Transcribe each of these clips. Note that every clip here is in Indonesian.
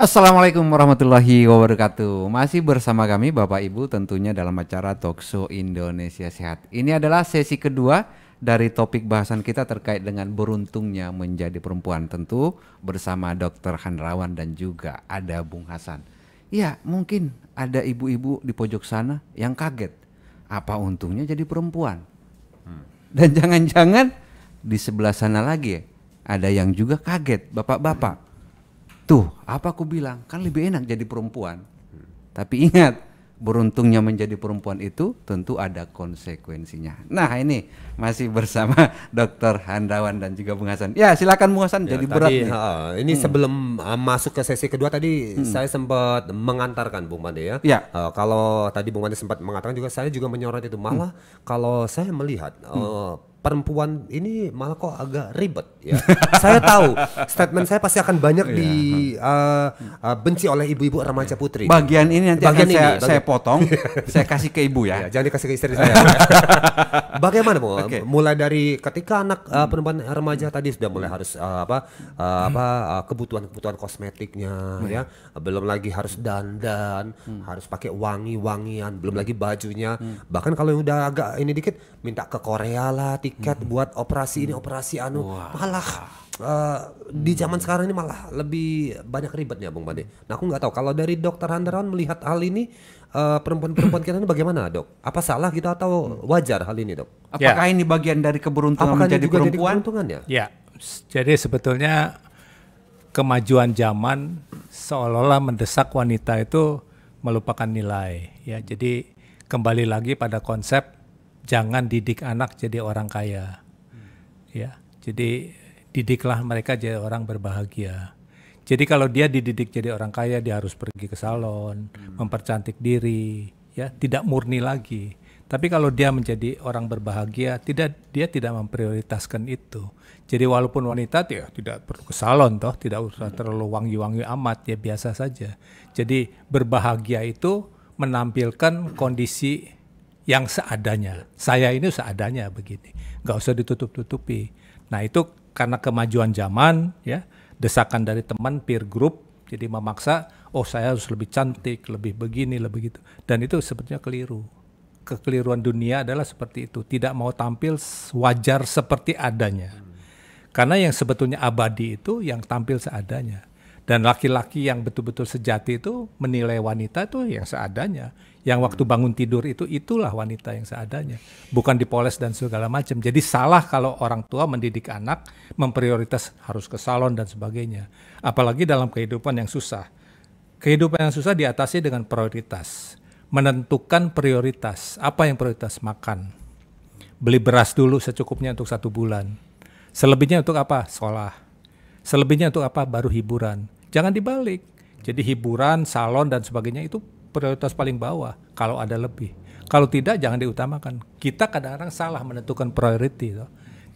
Assalamualaikum warahmatullahi wabarakatuh. Masih bersama kami Bapak Ibu tentunya dalam acara Talkshow Indonesia Sehat. Ini adalah sesi kedua dari topik bahasan kita terkait dengan beruntungnya menjadi perempuan. Tentu bersama Dr. Handrawan dan juga ada Bung Hasan. Ya, mungkin ada ibu-ibu di pojok sana yang kaget. Apa untungnya jadi perempuan? Dan jangan-jangan di sebelah sana lagi ada yang juga kaget, bapak-bapak. Tuh, apa aku bilang? Kan lebih enak jadi perempuan. Tapi ingat, beruntungnya menjadi perempuan itu tentu ada konsekuensinya. Nah, ini masih bersama Dr. Handrawan dan juga Bung Hasan. Ya, silakan Bung Hasan, Ya, jadi berat nih. ini sebelum masuk ke sesi kedua tadi saya sempat mengantarkan Bung Pande ya. Ya. Kalau tadi Bung Pande sempat mengatakan juga saya juga menyorot itu malah kalau saya melihat perempuan ini malah kok agak ribet ya. Saya tahu statement saya pasti akan banyak benci oleh ibu-ibu remaja putri. Bagian ini nanti Bagian akan saya potong, saya kasih ke ibu ya. Ya, jangan dikasih ke istri saya. Bagaimana Bu? Oke. Mulai dari ketika anak perempuan remaja tadi sudah mulai harus kebutuhan-kebutuhan kosmetiknya ya. Belum lagi harus dandan, harus pakai wangi-wangian, belum lagi bajunya. Bahkan kalau yang udah agak ini dikit minta ke Korea lah tiket buat operasi ini operasi anu. Malah di zaman sekarang ini malah lebih banyak ribetnya Bung Bade. Nah, aku nggak tahu kalau dari Dokter Handrawan melihat hal ini perempuan-perempuan kita ini bagaimana Dok? Apa salah kita atau wajar hal ini Dok? Apakah ini bagian dari keberuntungan Apakah menjadi ini juga jadi perempuan? keberuntungannya? Ya, jadi sebetulnya kemajuan zaman seolah-olah mendesak wanita itu melupakan nilai. Ya, jadi kembali lagi pada konsep jangan didik anak jadi orang kaya. Ya, jadi didiklah mereka jadi orang berbahagia. Jadi kalau dia dididik jadi orang kaya, dia harus pergi ke salon, mempercantik diri, ya, tidak murni lagi. Tapi kalau dia menjadi orang berbahagia, dia tidak memprioritaskan itu. Jadi walaupun wanita ya tidak perlu ke salon toh, tidak usah terlalu wangi-wangi amat, ya biasa saja. Jadi berbahagia itu menampilkan kondisi yang seadanya. Saya ini seadanya begini, nggak usah ditutup-tutupi. Nah itu karena kemajuan zaman, ya, desakan dari teman, peer group, jadi memaksa, oh saya harus lebih cantik, lebih begini, lebih gitu. Dan itu sebetulnya keliru. Kekeliruan dunia adalah seperti itu, tidak mau tampil wajar seperti adanya. Karena yang sebetulnya abadi itu yang tampil seadanya. Dan laki-laki yang betul-betul sejati itu menilai wanita itu yang seadanya. Yang waktu bangun tidur itulah wanita yang seadanya. Bukan dipoles dan segala macam. Jadi salah kalau orang tua mendidik anak memprioritas harus ke salon dan sebagainya. Apalagi dalam kehidupan yang susah. Kehidupan yang susah diatasi dengan prioritas. Menentukan prioritas. Apa yang prioritas? Makan. Beli beras dulu secukupnya untuk 1 bulan. Selebihnya untuk apa? Sekolah. Selebihnya untuk apa? Baru hiburan. Jangan dibalik. Jadi hiburan, salon dan sebagainya itu prioritas paling bawah kalau ada lebih. Kalau tidak jangan diutamakan. Kita kadang-kadang salah menentukan priority.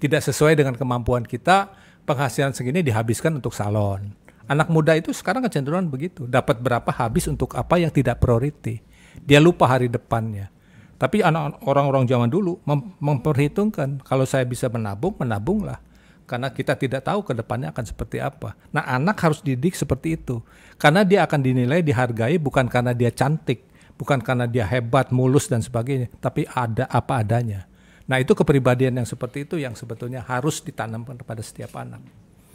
Tidak sesuai dengan kemampuan kita, penghasilan segini dihabiskan untuk salon. Anak muda itu sekarang kecenderungan begitu. Dapat berapa habis untuk apa yang tidak priority. Dia lupa hari depannya. Tapi orang-orang zaman dulu memperhitungkan kalau saya bisa menabung, menabunglah. Karena kita tidak tahu ke depannya akan seperti apa. Nah, anak harus dididik seperti itu. Karena dia akan dinilai, dihargai bukan karena dia cantik, bukan karena dia hebat, mulus dan sebagainya, tapi ada apa adanya. Nah, itu kepribadian yang seperti itu yang sebetulnya harus ditanamkan kepada setiap anak.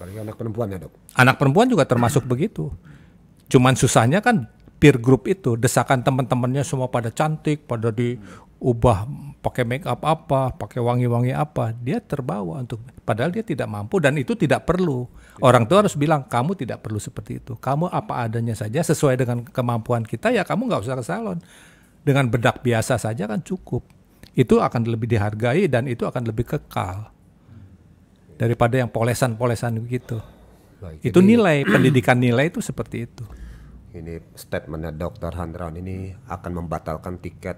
Apalagi anak perempuan ya Dok? Anak perempuan juga termasuk begitu. Cuman susahnya kan peer group itu, desakan teman-temannya semua pada cantik, pada diubah pakai make up apa, pakai wangi-wangi apa, dia terbawa untuk, padahal dia tidak mampu dan itu tidak perlu. Orang tua harus bilang, kamu tidak perlu seperti itu, kamu apa adanya saja sesuai dengan kemampuan kita, ya kamu nggak usah ke salon. Dengan bedak biasa saja kan cukup. Itu akan lebih dihargai dan itu akan lebih kekal daripada yang polesan-polesan begitu. Baik, Itu jadi nilai, pendidikan nilai itu seperti itu. ini statementnya Dokter Handrawan ini akan membatalkan tiket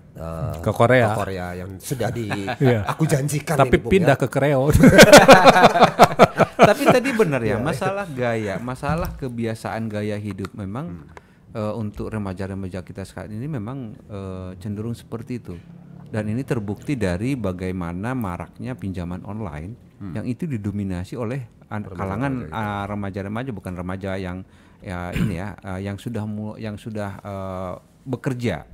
Ke Korea. yang sudah Iya. aku janjikan. Tapi ini, Bung, pindah ya. ke Kreo. Tapi tadi benar ya, masalah gaya, masalah kebiasaan gaya hidup memang untuk remaja-remaja kita sekarang ini memang cenderung seperti itu. Dan ini terbukti dari bagaimana maraknya pinjaman online yang itu didominasi oleh kalangan remaja-remaja, bukan remaja yang ya ini ya yang sudah bekerja,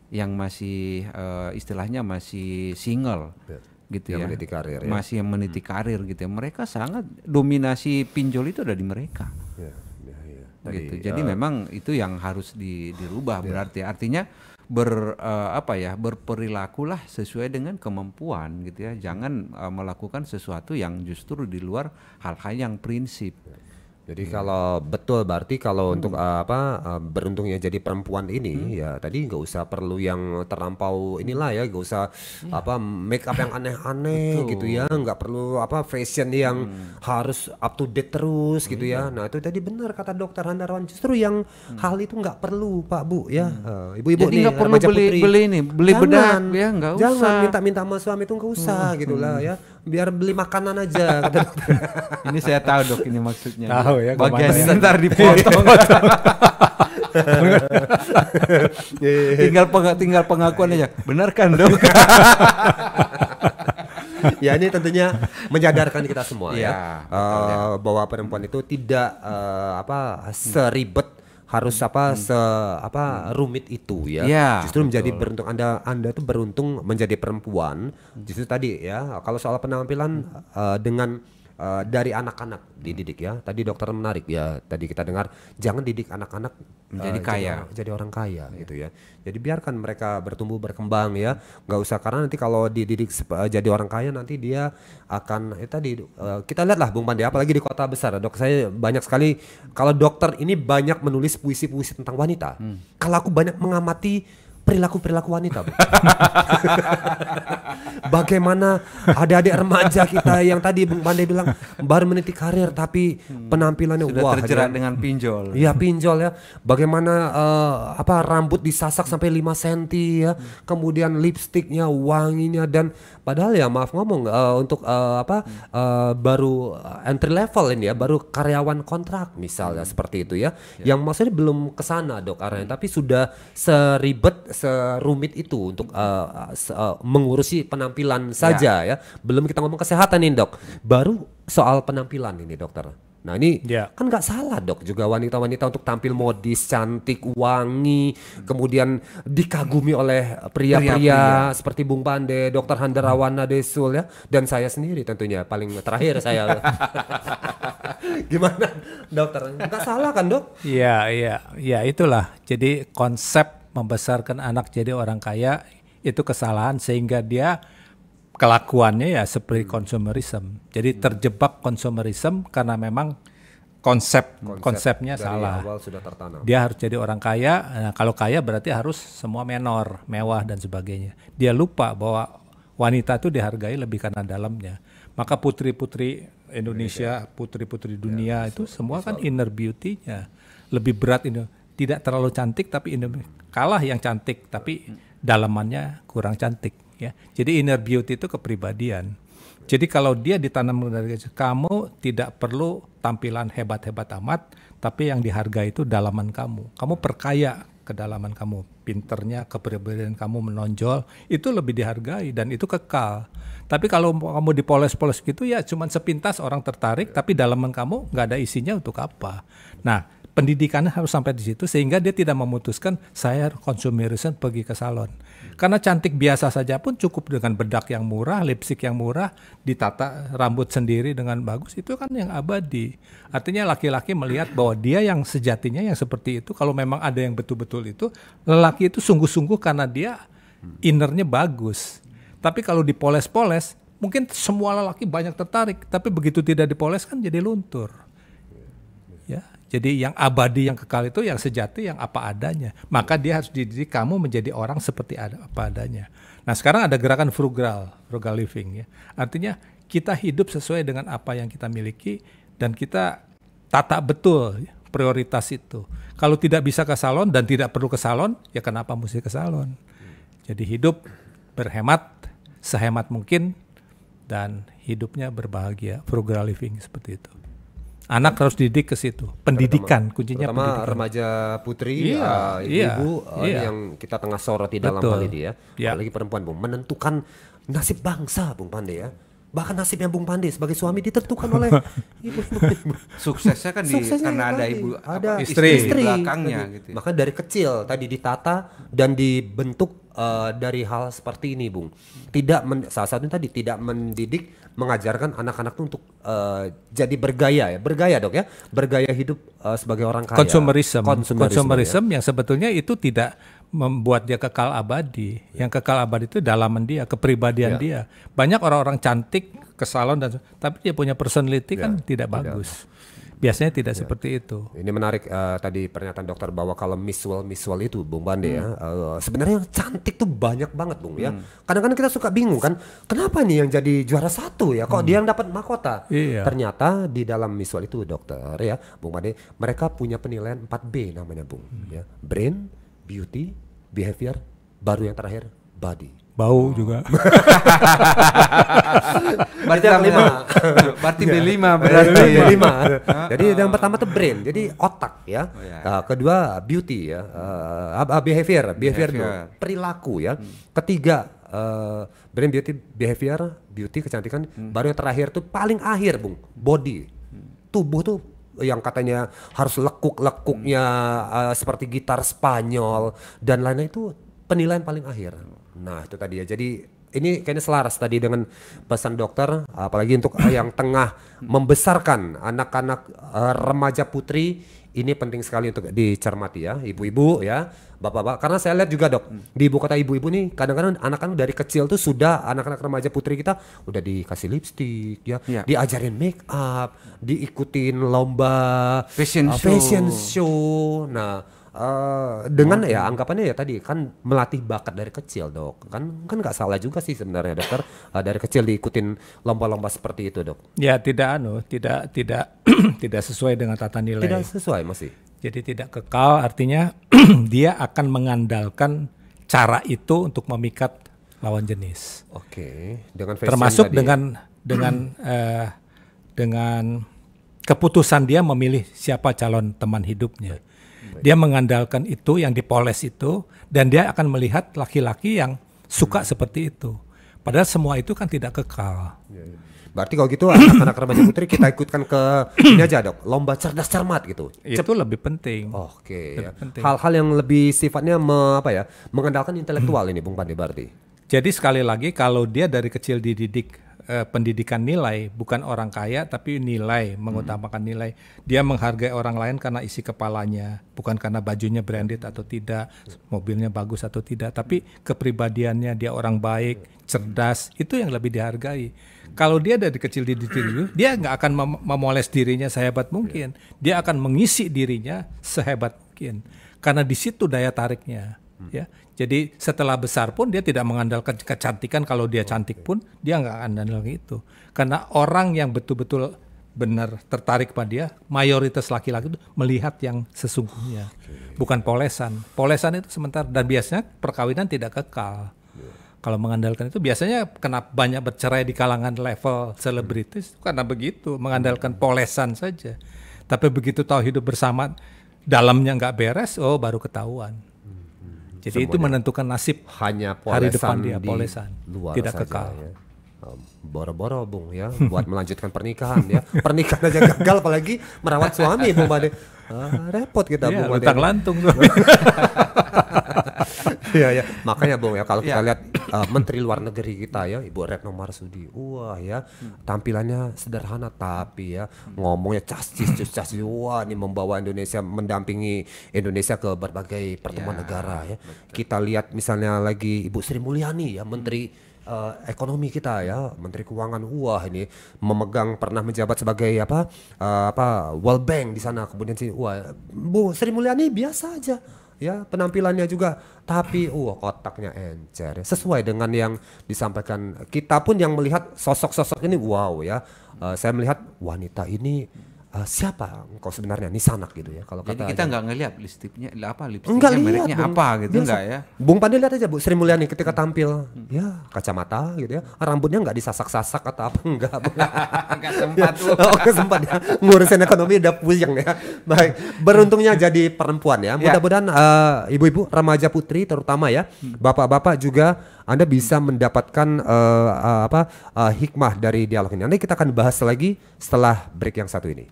yang masih istilahnya masih single. Gitu yang ya, meniti karir, ya. masih meniti karir gitu ya. Mereka sangat dominasi pinjol itu ada di mereka. Gitu. Jadi memang itu yang harus dirubah, berarti artinya berperilakulah sesuai dengan kemampuan gitu ya. Jangan melakukan sesuatu yang justru di luar hal-hal yang prinsip. Jadi kalau betul berarti kalau untuk beruntungnya jadi perempuan ini ya tadi nggak usah perlu yang terlampau inilah ya, nggak usah make up yang aneh-aneh gitu ya, nggak perlu fashion yang harus up to date terus gitu ya. Nah itu tadi benar kata Dokter Handarawan, justru yang hal itu nggak perlu Pak Bu ya. Ibu-ibu Jadi nih nggak perlu beli bedak ya, nggak usah. Jangan minta-minta sama suami itu nggak usah gitulah ya. Biar beli makanan aja kata dokter. Ini saya tahu Dok ini maksudnya. Tahu ya, bagian kemana ya? ntar dipotong. tinggal pengakuan aja. Benar kan Dok? Ya ini tentunya menyadarkan kita semua ya, bahwa perempuan itu tidak seribet harus rumit itu ya. Justru betul. Menjadi beruntung Anda tuh beruntung menjadi perempuan. Justru tadi ya kalau soal penampilan dengan dari anak-anak dididik ya. Tadi dokter menarik ya. Tadi kita dengar jangan didik anak-anak menjadi kaya, jadi orang kaya gitu ya. Jadi biarkan mereka bertumbuh berkembang ya. Nggak usah karena nanti kalau dididik jadi orang kaya nanti dia akan kita lihatlah Bung Pandi apalagi di kota besar. Dok saya banyak sekali kalau dokter ini banyak menulis puisi-puisi tentang wanita. Kalau aku banyak mengamati perilaku wanita. Bagaimana adik-adik remaja kita yang tadi Bung Pandai bilang baru meniti karir tapi penampilannya sudah terjerat dengan pinjol. Iya pinjol ya. Bagaimana rambut disasak sampai 5 cm ya. Kemudian lipstiknya, wanginya dan padahal ya maaf ngomong untuk baru entry level ini ya, baru karyawan kontrak misalnya seperti itu ya. Yang maksudnya belum kesana Dok arahnya tapi sudah seribet serumit itu untuk mengurusi penampilan saja ya. Belum kita ngomong kesehatan nih Dok. Baru soal penampilan ini dokter. Nah ini kan nggak salah Dok juga wanita-wanita untuk tampil modis, cantik, wangi, kemudian dikagumi oleh pria-pria seperti Bung Pande, Dokter Handarawan Nadesul ya, dan saya sendiri tentunya paling terakhir saya. Gimana dokter? Nggak salah kan Dok? Iya itulah. Jadi konsep membesarkan anak jadi orang kaya itu kesalahan sehingga dia kelakuannya ya seperti konsumerisme. Jadi terjebak konsumerisme karena memang konsepnya salah. Awal sudah tertanam. Dia harus jadi orang kaya. Nah, kalau kaya berarti harus semua menor, mewah dan sebagainya. Dia lupa bahwa wanita itu dihargai lebih karena dalamnya. Maka putri-putri Indonesia, putri-putri dunia itu semua kan inner beauty-nya lebih berat ini. Tidak terlalu cantik tapi kalah yang cantik tapi dalamannya kurang cantik. Ya, jadi inner beauty itu kepribadian. Jadi kalau dia ditanam dari kecil, kamu tidak perlu tampilan hebat-hebat amat, tapi yang dihargai itu dalaman kamu. Kamu perkaya kedalaman kamu, pinternya, kepribadian kamu menonjol, itu lebih dihargai dan itu kekal. Tapi kalau kamu dipoles-poles gitu ya cuman sepintas orang tertarik, tapi dalaman kamu nggak ada isinya untuk apa. Nah, pendidikannya harus sampai di situ sehingga dia tidak memutuskan saya konsumerisme pergi ke salon. Karena cantik biasa saja pun cukup dengan bedak yang murah, lipstik yang murah, ditata rambut sendiri dengan bagus, itu kan yang abadi. Artinya laki-laki melihat bahwa dia yang sejatinya yang seperti itu, kalau memang ada yang betul-betul itu, lelaki itu sungguh-sungguh karena dia innernya bagus. Tapi kalau dipoles-poles, mungkin semua lelaki banyak tertarik, tapi begitu tidak dipoles kan jadi luntur. Ya, jadi yang abadi, yang kekal itu yang sejati, yang apa adanya. Maka dia harus dididik kamu menjadi orang seperti apa adanya. Nah sekarang ada gerakan frugal living ya. Artinya kita hidup sesuai dengan apa yang kita miliki dan kita tata betul prioritas itu. Kalau tidak bisa ke salon dan tidak perlu ke salon, ya kenapa mesti ke salon? Jadi hidup berhemat, sehemat mungkin dan hidupnya berbahagia, frugal living seperti itu. Anak harus didik ke situ. Pendidikan kuncinya terutama pendidikan. Remaja putri, ibu yang kita tengah soroti dalam hal ini ya. Apalagi perempuan Bung menentukan nasib bangsa Bung Pande ya. Bahkan nasibnya Bung Pandi sebagai suami ditentukan oleh ibu. Suksesnya kan Suksesnya karena ada tadi, ibu ada istri di belakangnya tadi. gitu. Maka dari kecil tadi ditata dan dibentuk dari hal seperti ini, Bung. Salah satunya tadi tidak mendidik, mengajarkan anak-anak tuh untuk jadi bergaya Dok ya, bergaya hidup sebagai orang kaya. Konsumerisme yang sebetulnya itu tidak membuat dia kekal abadi. Yang kekal abadi itu dalaman dia, kepribadian dia. Banyak orang-orang cantik ke salon tapi dia punya personality kan tidak bagus. Biasanya tidak seperti itu. Ini menarik tadi pernyataan dokter bahwa kalau visual itu Bung Bande ya, sebenarnya yang cantik tuh banyak banget Bung ya. Kadang-kadang kita suka bingung kan, kenapa nih yang jadi juara satu ya, kok dia yang dapat mahkota? Iya. Ternyata di dalam visual itu dokter ya, Bung Bande, mereka punya penilaian 4B namanya Bung ya. Brain, beauty, behavior, baru yang terakhir body. Bau juga. Berarti B5 berarti. B5. Jadi yang pertama tuh brain, jadi otak ya. Kedua beauty ya, behavior dulu. Perilaku ya. Ketiga brain, beauty, behavior, beauty, kecantikan. Baru yang terakhir tuh paling akhir Bung, body. Tubuh tuh yang katanya harus lekuk-lekuknya seperti gitar Spanyol dan lainnya, itu penilaian paling akhir. Nah itu tadi ya, jadi ini kayaknya selaras tadi dengan pesan dokter, apalagi untuk yang tengah membesarkan anak-anak remaja putri. Ini penting sekali untuk dicermati ya, ibu-ibu ya, bapak-bapak. Karena saya lihat juga Dok, di ibu kota ibu-ibu nih kadang-kadang anak-anak dari kecil tuh sudah, anak-anak remaja putri kita udah dikasih lipstick ya, diajarin make up, diikutin lomba fashion show. Nah dengan ya anggapannya ya tadi kan melatih bakat dari kecil Dok, kan nggak salah juga sih sebenarnya dokter, dari kecil diikutin lomba-lomba seperti itu Dok. Ya tidak tidak sesuai dengan tata nilai. Tidak sesuai masih. Jadi tidak kekal, artinya dia akan mengandalkan cara itu untuk memikat lawan jenis. Oke, dengan fashion termasuk tadi. dengan keputusan dia memilih siapa calon teman hidupnya. Dia mengandalkan itu, yang dipoles itu, dan dia akan melihat laki-laki yang suka seperti itu. Padahal semua itu kan tidak kekal. Berarti kalau gitu anak-anak remaja putri kita ikutkan ke ini aja Dok, lomba cerdas cermat gitu. Itu lebih penting. Oke. Lebih penting. Hal-hal yang lebih sifatnya mengandalkan intelektual ini Bung Pandi berarti. Jadi sekali lagi kalau dia dari kecil dididik pendidikan nilai, bukan orang kaya tapi nilai, mengutamakan nilai. Dia menghargai orang lain karena isi kepalanya, bukan karena bajunya branded atau tidak, mobilnya bagus atau tidak, tapi kepribadiannya, dia orang baik, cerdas, itu yang lebih dihargai. Kalau dia dari kecil dididik, dia nggak akan memoles dirinya sehebat mungkin. Dia akan mengisi dirinya sehebat mungkin, karena di situ daya tariknya. Ya, jadi setelah besar pun dia tidak mengandalkan kecantikan. Kalau dia cantik pun dia nggak akan andalkan itu, karena orang yang betul-betul benar tertarik pada dia, mayoritas laki-laki itu melihat yang sesungguhnya, bukan polesan. Polesan itu sementara, dan biasanya perkawinan tidak kekal. Kalau mengandalkan itu biasanya kena banyak bercerai di kalangan level selebritis karena begitu, mengandalkan polesan saja. Tapi begitu tahu hidup bersama dalamnya nggak beres, baru ketahuan. Jadi semuanya itu menentukan nasib hanya hari depan dia, di polesan, luar tidak saja, kekal. Ya. Boro-boro Bung ya, buat melanjutkan pernikahan ya. Pernikahan aja gagal, apalagi merawat suami Bung Bade. Repot kita Bung Bade. Lutang lantung. Iya. Makanya Bung ya, kalau kita lihat Menteri Luar Negeri kita ya, Ibu Retno Marsudi, wah ya, tampilannya sederhana tapi ya ngomongnya cascis, wah ini membawa Indonesia, mendampingi Indonesia ke berbagai pertemuan negara ya. Kita lihat misalnya lagi Ibu Sri Mulyani ya, Menteri ekonomi kita ya, Menteri Keuangan, wah ini pernah menjabat sebagai World Bank di sana, kemudian Bu Sri Mulyani biasa aja ya penampilannya juga, tapi kotaknya encer ya, sesuai dengan yang disampaikan. Kita pun yang melihat sosok-sosok ini, wow ya, saya melihat wanita ini siapa engkau sebenarnya, Nisanak gitu ya. Kalau jadi kita nggak ngelihat lipstiknya lihat, mereknya apa gitu, enggak ya. Bung Pandi lihat aja Bu Sri Mulyani ketika tampil, ya kacamata gitu ya, rambutnya nggak disasak-sasak atau apa, enggak. Nggak sempat lu. Nggak sempat ya, ngurusin ekonomi udah puyeng ya. Baik, beruntungnya jadi perempuan ya. Mudah-mudahan ibu-ibu remaja putri terutama ya, bapak-bapak juga Anda bisa mendapatkan hikmah dari dialog ini. Nanti kita akan bahas lagi setelah break yang satu ini.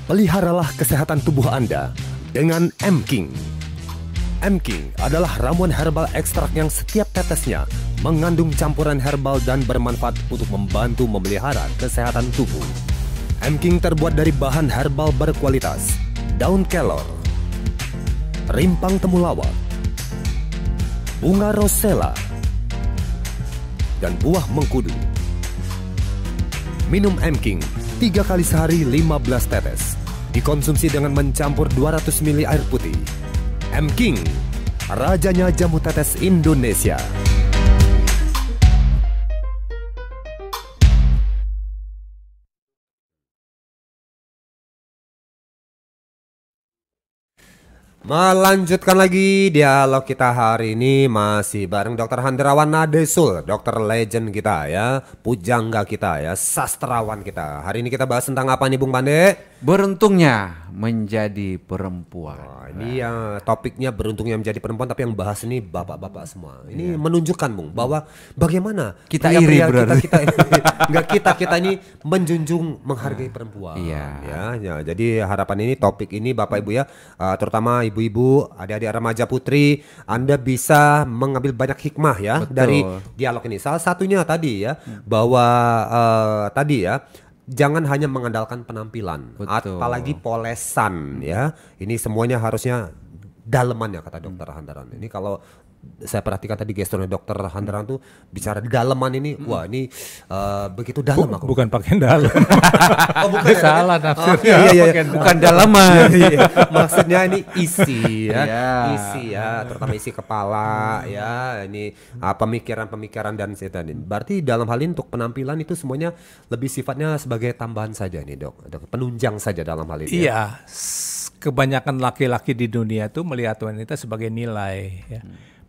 Peliharalah kesehatan tubuh Anda dengan M-King. M-King adalah ramuan herbal ekstrak yang setiap tetesnya mengandung campuran herbal dan bermanfaat untuk membantu memelihara kesehatan tubuh. M-King terbuat dari bahan herbal berkualitas, daun kelor, rimpang temulawak, bunga rosella, dan buah mengkudu. Minum M-King 3 kali sehari 15 tetes. Dikonsumsi dengan mencampur 200 ml air putih. M-King, rajanya jamu tetes Indonesia. Melanjutkan lagi dialog kita hari ini masih bareng Dr. Handrawan Nadesul, dokter legend kita ya, pujangga kita ya, sastrawan kita. Hari ini kita bahas tentang apa nih Bung Pande? Beruntungnya menjadi perempuan. Wah, ini yang topiknya beruntungnya menjadi perempuan, tapi yang bahas ini bapak-bapak semua. Ini menunjukkan Bung bahwa bagaimana Kita iri berarti. kita ini menjunjung menghargai perempuan. Iya. Ya, jadi harapan ini topik ini Bapak Ibu ya, terutama ibu-ibu, adik-adik remaja putri, Anda bisa mengambil banyak hikmah ya. Betul. Dari dialog ini. Salah satunya tadi ya, bahwa tadi ya, jangan hanya mengandalkan penampilan, Betul. apalagi polesan ya. Ini semuanya harusnya dalemannya kata Dokter Handaran. Ini kalau saya perhatikan tadi gesturnya Dokter Handaran tuh bicara daleman ini, wah ini begitu dalam aku. Bukan pakai dalam. Oh, bukan ya? Salah nafsirnya. Iya. Bukan dalaman. Iya. Maksudnya ini isi ya, Iya. isi ya, terutama isi kepala ya, ini pemikiran-pemikiran dan setan. Berarti dalam hal ini untuk penampilan itu semuanya lebih sifatnya sebagai tambahan saja nih dok, penunjang saja dalam hal ini. Iya, kebanyakan laki-laki di dunia tuh melihat wanita sebagai nilai ya.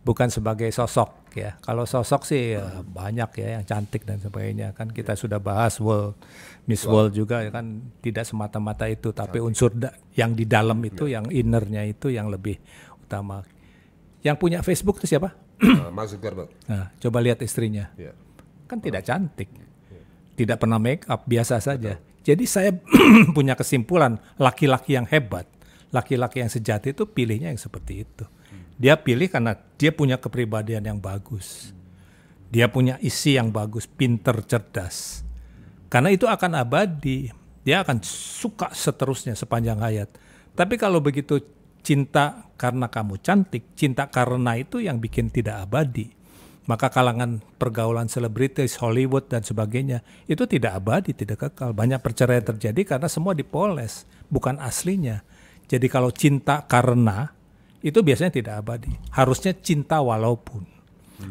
Bukan sebagai sosok ya. Kalau sosok sih ya, banyak ya yang cantik dan sebagainya. Kan kita sudah bahas Miss World juga ya kan, tidak semata-mata itu, tapi unsur yang di dalam itu, yang innernya itu yang lebih utama. Yang punya Facebook itu siapa? Mark Zuckerberg. Nah, coba lihat istrinya. Iya. Kan tidak cantik. Tidak pernah make up, biasa saja. Jadi saya punya kesimpulan, laki-laki yang hebat, laki-laki yang sejati itu pilihnya yang seperti itu. Dia pilih karena dia punya kepribadian yang bagus. Dia punya isi yang bagus, pinter, cerdas. Karena itu akan abadi. Dia akan suka seterusnya sepanjang hayat. Tapi kalau begitu cinta karena kamu cantik, cinta karena itu yang bikin tidak abadi. Maka kalangan pergaulan selebritis, Hollywood dan sebagainya, itu tidak abadi, tidak kekal. Banyak perceraian terjadi karena semua dipoles, bukan aslinya. Jadi kalau cinta karena, itu biasanya tidak abadi. Harusnya cinta walaupun.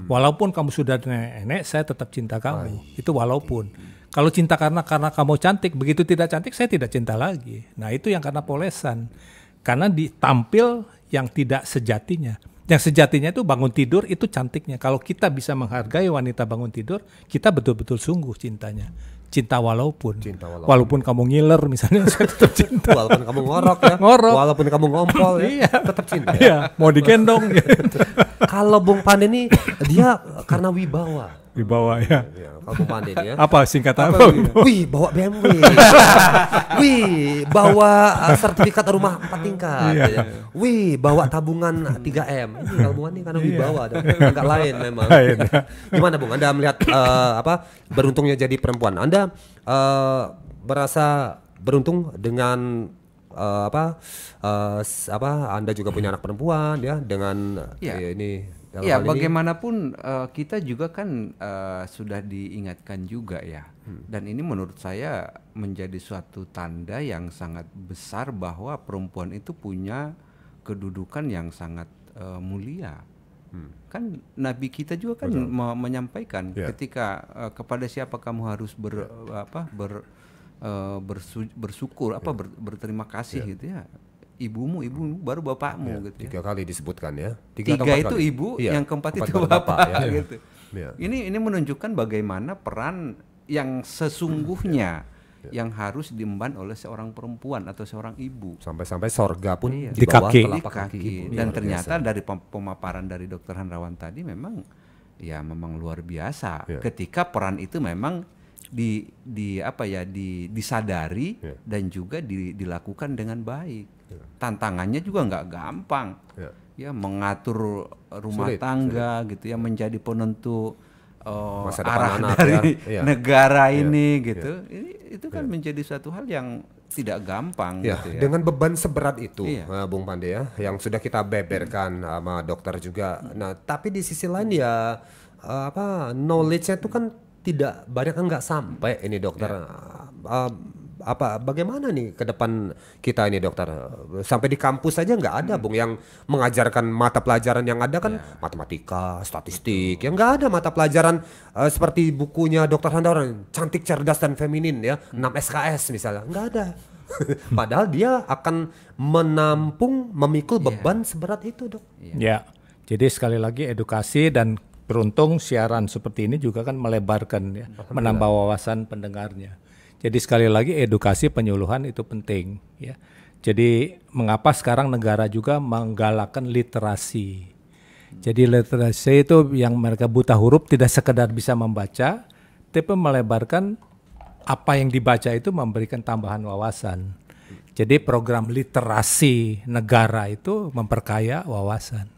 Walaupun kamu sudah nenek, saya tetap cinta kamu. Itu walaupun. Kalau cinta karena kamu cantik, begitu tidak cantik, saya tidak cinta lagi. Nah itu yang karena polesan. Karena ditampil yang tidak sejatinya. Yang sejatinya itu bangun tidur, itu cantiknya. Kalau kita bisa menghargai wanita bangun tidur, kita betul-betul sungguh cintanya. Cinta walaupun. Walaupun kamu ngiler misalnya, saya tetap cinta. Walaupun kamu ngorok ya, walaupun kamu ngompol ya, tetap cinta. Iya, mau digendong. Kalau Bung Pande ini dia karena wibawa. Di bawah ya. Ya, kalau Bung Pande ini ya. Apa singkatan apa? Wih, bawa BMW. Wih, bawa sertifikat rumah 4 tingkat. Iya. Ya. Wih, bawa tabungan 3M. Ini kalau Bung Pande karena wibawa, enggak lain memang. Gimana Bung? Anda melihat beruntungnya jadi perempuan. Anda merasa beruntung dengan Anda juga punya anak perempuan ya, dengan ini. Ya bagaimanapun kita juga kan sudah diingatkan juga ya, dan ini menurut saya menjadi suatu tanda yang sangat besar bahwa perempuan itu punya kedudukan yang sangat mulia. Kan Nabi kita juga kan menyampaikan ketika kepada siapa kamu harus bersyukur, berterima kasih gitu ya. Ibumu baru bapakmu gitu. 3 kali disebutkan ya. 3 itu kali. ibu, yang keempat itu bapak ya. Gitu. Ini menunjukkan bagaimana peran yang sesungguhnya yang harus diemban oleh seorang perempuan atau seorang ibu. Sampai-sampai sorga pun Iya. di bawah Di telapak kaki. Kaki. Ibu. Dan Luar ternyata biasa. dari pemaparan dari Dokter Hendrawan tadi memang memang luar biasa. Ya. Ketika peran itu memang disadari dan juga dilakukan dengan baik. Tantangannya juga nggak gampang. Ya, mengatur rumah Sulit, tangga gitu ya, menjadi penentu Masa depan arah anak, dari ya. Iya. negara ini gitu. Itu kan menjadi suatu hal yang tidak gampang Ya, gitu ya. dengan beban seberat itu, Iya. Bung Pande ya, yang sudah kita beberkan sama dokter juga. Nah, tapi di sisi lain ya knowledge-nya itu kan tidak banyak, kan nggak sampai ini dokter. Bagaimana nih ke depan kita ini dokter? Sampai di kampus saja nggak ada Bung yang mengajarkan mata pelajaran, yang ada kan matematika, statistik. Yang nggak ada mata pelajaran seperti bukunya Dokter Hendrawan, cantik, cerdas dan feminin ya, 6 SKS misalnya, nggak ada. Padahal dia akan menampung, memikul beban seberat itu, Dok. Ya, jadi sekali lagi edukasi, dan beruntung siaran seperti ini juga kan melebarkan ya, menambah wawasan pendengarnya. Jadi sekali lagi edukasi penyuluhan itu penting ya. Jadi mengapa sekarang negara juga menggalakkan literasi. Jadi literasi itu yang mereka buta huruf tidak sekedar bisa membaca, tapi melebarkan apa yang dibaca itu, memberikan tambahan wawasan. Jadi program literasi negara itu memperkaya wawasan.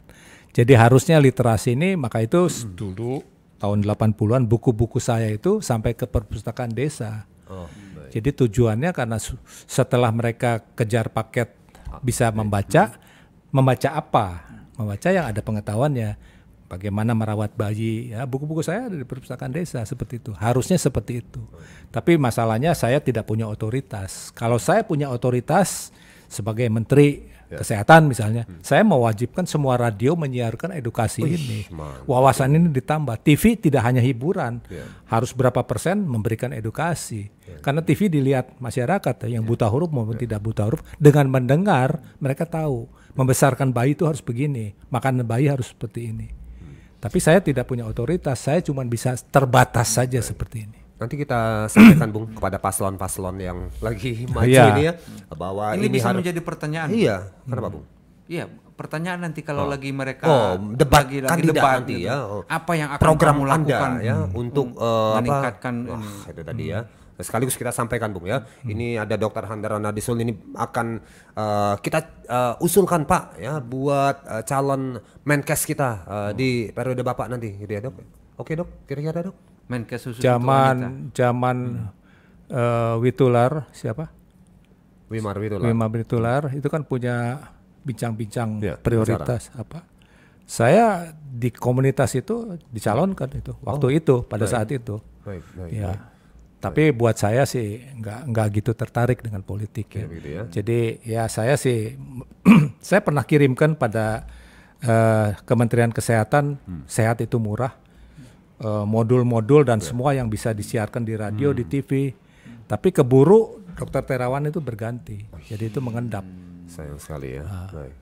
Jadi harusnya literasi ini, maka itu dulu tahun 80-an buku-buku saya itu sampai ke perpustakaan desa. Jadi tujuannya karena setelah mereka kejar paket bisa membaca apa? Membaca yang ada pengetahuannya. Bagaimana merawat bayi, ya buku-buku saya ada di perpustakaan desa seperti itu. Harusnya seperti itu. Tapi masalahnya saya tidak punya otoritas. Kalau saya punya otoritas sebagai menteri kesehatan misalnya, saya mewajibkan semua radio menyiarkan edukasi ini. Wawasan ini ditambah. TV tidak hanya hiburan, harus berapa persen memberikan edukasi. Karena TV dilihat masyarakat yang buta huruf maupun tidak buta huruf, dengan mendengar mereka tahu membesarkan bayi itu harus begini, makan bayi harus seperti ini. Tapi saya tidak punya otoritas, saya cuma bisa terbatas saja seperti ini. Nanti kita sampaikan Bung kepada paslon-paslon yang lagi maju ini ya, bahwa ini bisa menjadi pertanyaan. Iya, kenapa Bung? Iya, pertanyaan nanti kalau lagi mereka debat lagi kandidat debat nanti gitu. ya. Apa yang akan program kamu lakukan Anda ya untuk meningkatkan itu tadi ya. Sekaligus kita sampaikan Bung ya. Ini ada Dokter Hendrawan Nadisul, ini akan kita usulkan Pak ya buat calon Menkes kita di periode Bapak nanti gitu ya, Dok. Oke, Dok. Kira-kira, Dok. Menkes khusus Zaman Witular siapa? Wimar Witular itu kan punya bincang-bincang Ya, prioritas apa? Saya di komunitas itu dicalonkan itu waktu itu pada saat itu. Baik. Ya. Tapi buat saya sih nggak gitu tertarik dengan politik ya. Gitu ya. Jadi ya saya sih saya pernah kirimkan pada Kementerian Kesehatan, sehat itu murah, modul-modul dan semua yang bisa disiarkan di radio, di TV. Tapi keburu Dokter Terawan itu berganti, jadi itu mengendap. Sayang sekali ya. Baik.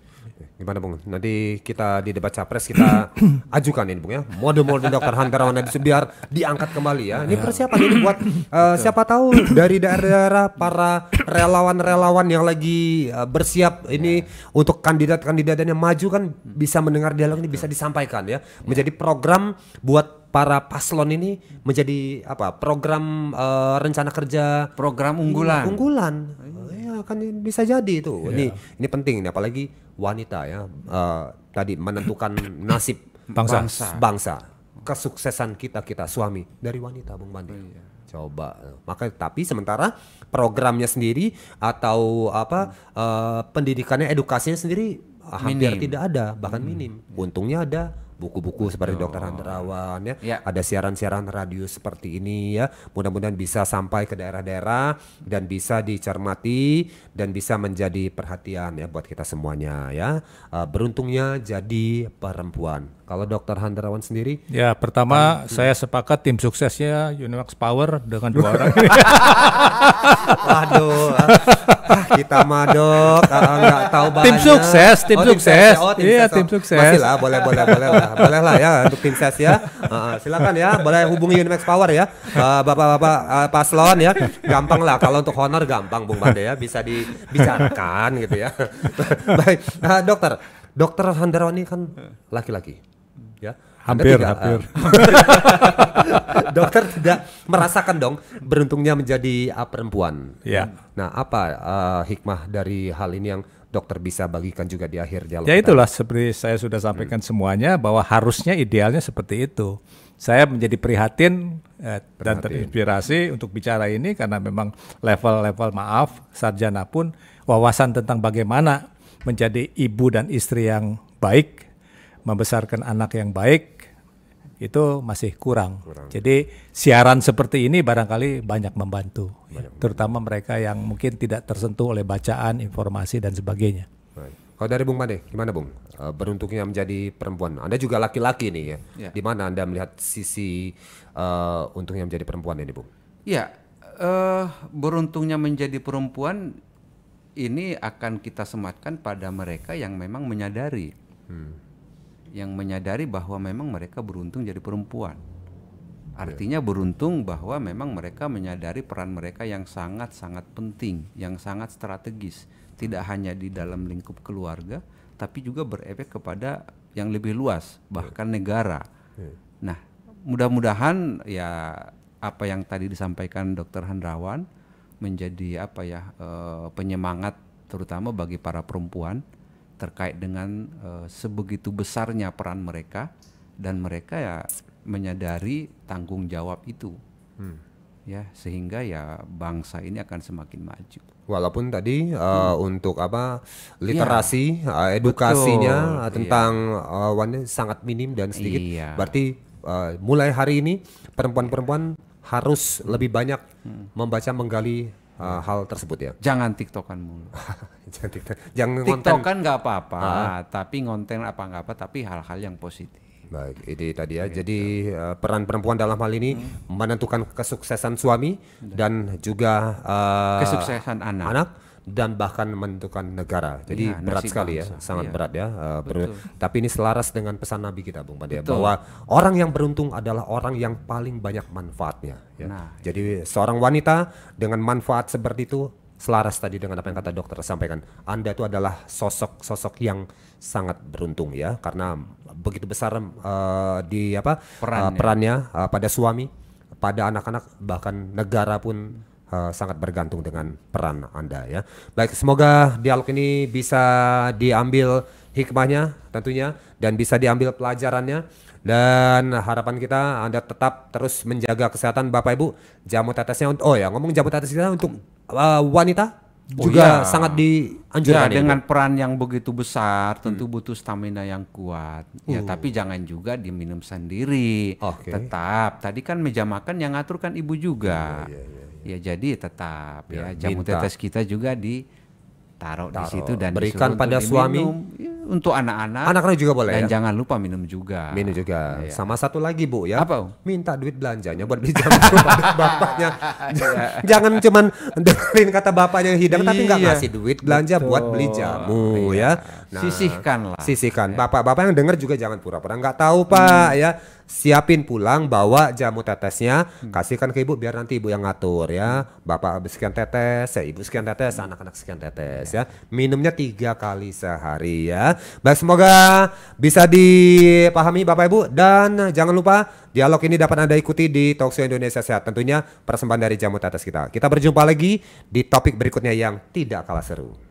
Gimana Bung? Nanti kita di debat capres kita ajukan ini Bung ya, model-model Dokter Hendrawan Nadisul biar diangkat kembali ya. Ini persiapan ini buat siapa tahu dari daerah-daerah para relawan-relawan yang lagi bersiap ini untuk kandidat-kandidat yang maju kan bisa mendengar dialog ini, bisa disampaikan ya. Menjadi program buat para paslon ini, menjadi apa? Program rencana kerja, program unggulan. Ya kan bisa jadi itu. Ini penting ini, apalagi wanita ya, tadi menentukan nasib bangsa, kesuksesan kita suami dari wanita Bung Bandi. Coba, maka tapi sementara programnya sendiri atau pendidikannya, edukasinya sendiri hampir tidak ada, bahkan minim. Untungnya ada buku-buku seperti Dokter Hendrawan ya. Ada siaran-siaran radio seperti ini ya. Mudah-mudahan bisa sampai ke daerah-daerah dan bisa dicermati dan bisa menjadi perhatian ya buat kita semuanya ya. Beruntungnya jadi perempuan. Kalau Dokter Hendrawan sendiri? Ya, pertama saya sepakat tim suksesnya Unimax Power dengan 2 orang. Waduh, kita mah Dok, nggak tahu banyak. Tim sukses, tim sukses. Oh, Iya, tim sukses. Masih lah, boleh lah ya untuk tim ses ya. Silakan ya, boleh hubungi Unimax Power ya, bapak-bapak paslon ya. Gampang lah, kalau untuk honor gampang Bung Bade ya, bisa dibicarakan gitu ya. Baik, Dokter Hendrawan ini kan laki-laki. Ya, Hampir. Dokter tidak merasakan dong beruntungnya menjadi perempuan. Ya. Nah, apa hikmah dari hal ini yang dokter bisa bagikan juga di akhir dialog? Ya itulah seperti saya sudah sampaikan semuanya bahwa harusnya idealnya seperti itu. Saya menjadi prihatin dan terinspirasi untuk bicara ini karena memang level-level sarjana pun wawasan tentang bagaimana menjadi ibu dan istri yang baik, membesarkan anak yang baik itu masih kurang. Jadi siaran seperti ini barangkali banyak membantu, terutama mereka yang mungkin tidak tersentuh oleh bacaan, informasi dan sebagainya. Kalau dari Bung Bade, gimana Bung? Beruntungnya menjadi perempuan. Anda juga laki-laki nih ya. Di mana Anda melihat sisi untungnya menjadi perempuan ini, Bung? Ya, beruntungnya menjadi perempuan ini akan kita sematkan pada mereka yang memang menyadari. Yang menyadari bahwa memang mereka beruntung jadi perempuan. Artinya beruntung bahwa memang mereka menyadari peran mereka yang sangat-sangat penting, yang sangat strategis. Tidak hanya di dalam lingkup keluarga, tapi juga berefek kepada yang lebih luas, bahkan negara. Nah, mudah-mudahan ya apa yang tadi disampaikan Dr. Hendrawan menjadi penyemangat terutama bagi para perempuan terkait dengan sebegitu besarnya peran mereka dan mereka ya menyadari tanggung jawab itu, ya sehingga ya bangsa ini akan semakin maju. Walaupun tadi untuk literasi, edukasinya tentang wanita sangat minim dan sedikit, berarti mulai hari ini perempuan-perempuan harus lebih banyak membaca, menggali hal tersebut ya. Jangan tiktokan mulu. Jangan tiktokan nggak apa-apa, tapi ngonten nggak apa, tapi hal-hal yang positif. Baik, ini tadi ya. Jadi peran perempuan dalam hal ini menentukan kesuksesan suami dan juga kesuksesan anak dan bahkan menentukan negara. Jadi berat sekali ya, sangat berat ya. Tapi ini selaras dengan pesan Nabi kita, Bung Bade, bahwa orang yang beruntung adalah orang yang paling banyak manfaatnya. Ya. Jadi seorang wanita dengan manfaat seperti itu selaras tadi dengan apa yang kata dokter sampaikan. Anda itu adalah sosok yang sangat beruntung ya, karena begitu besar perannya pada suami, pada anak-anak, bahkan negara pun sangat bergantung dengan peran Anda ya. Baik, semoga dialog ini bisa diambil hikmahnya tentunya dan bisa diambil pelajarannya, dan harapan kita Anda tetap terus menjaga kesehatan Bapak Ibu. Jamu tetesnya ngomong jamu tetes kita untuk wanita juga sangat dianjurkan ya, dengan peran yang begitu besar tentu butuh stamina yang kuat ya, tapi jangan juga diminum sendiri. Tetap tadi kan meja makan yang ngatur kan ibu juga. Ya jadi tetap jamu tetes kita juga ditaruh di situ dan berikan pada suami, untuk anak-anak. Anak-anak juga boleh dan ya. Jangan lupa minum juga. Ya. Sama satu lagi Bu ya. Apa? Minta duit belanjanya buat beli jamu pada bapaknya. Jangan cuman dengerin kata bapaknya hidang tapi nggak ngasih duit belanja buat beli jamu ya. Nah, sisihkan. Bapak-bapak yang denger juga jangan pura-pura nggak tahu Pak ya. Siapin pulang, bawa jamu tetesnya, kasihkan ke ibu biar nanti ibu yang ngatur ya. Bapak sekian tetes, ibu sekian tetes, anak-anak sekian tetes ya. Minumnya 3 kali sehari ya. Baik, semoga bisa dipahami Bapak Ibu, dan jangan lupa dialog ini dapat Anda ikuti di Talkshow Indonesia Sehat, tentunya persembahan dari jamu tetes kita. Kita berjumpa lagi di topik berikutnya yang tidak kalah seru.